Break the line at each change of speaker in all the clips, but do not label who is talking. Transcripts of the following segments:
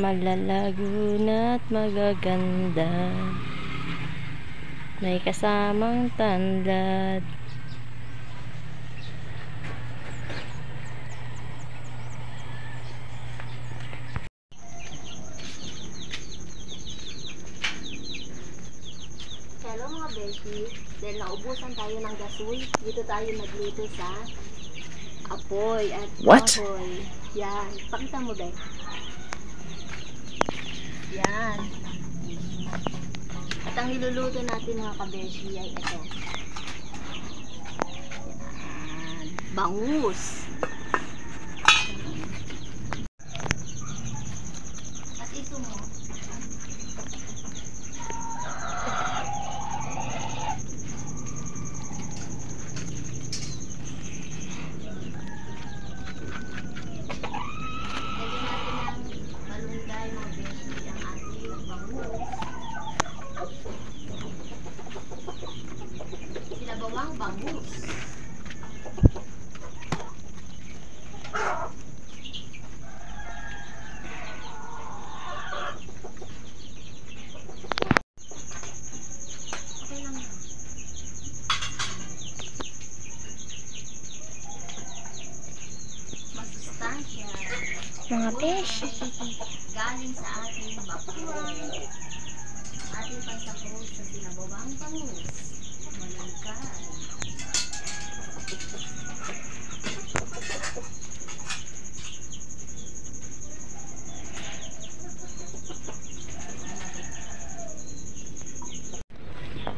malalago na't magaganda, may kasamang tanlad. Hello mga beshi, dahil naubusan tayo ng gasoil, dito tayo nagluto sa apoy at kahoy. Yan, pakita mo ba? Yan. At ang niluluto natin mga kabeshi ay ito. Yan. Bangus. At iso mo. Bawang bangus. Okay lang yan. Masustansya.
Mga fish.
Galing sa ating bakuan. Ating pansahog sa sinabawang bangus. Malangkay.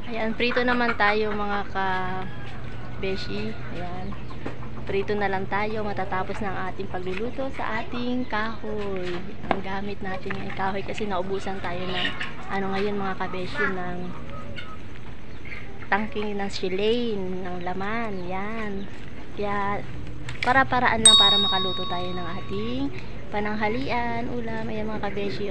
Ayan, prito naman tayo mga ka-beshi. Ayan. Prito na lang tayo matatapos ng ating pagluluto sa ating kahoy. Ang gamit natin ay kahoy kasi naubusan tayo ng ngayon mga ka-beshi ng tangking ng silane, ng laman. Yan. Kaya para-paraan lang para makaluto tayo ng ating pananghalian, ulam. Ayan mga ka-beshi.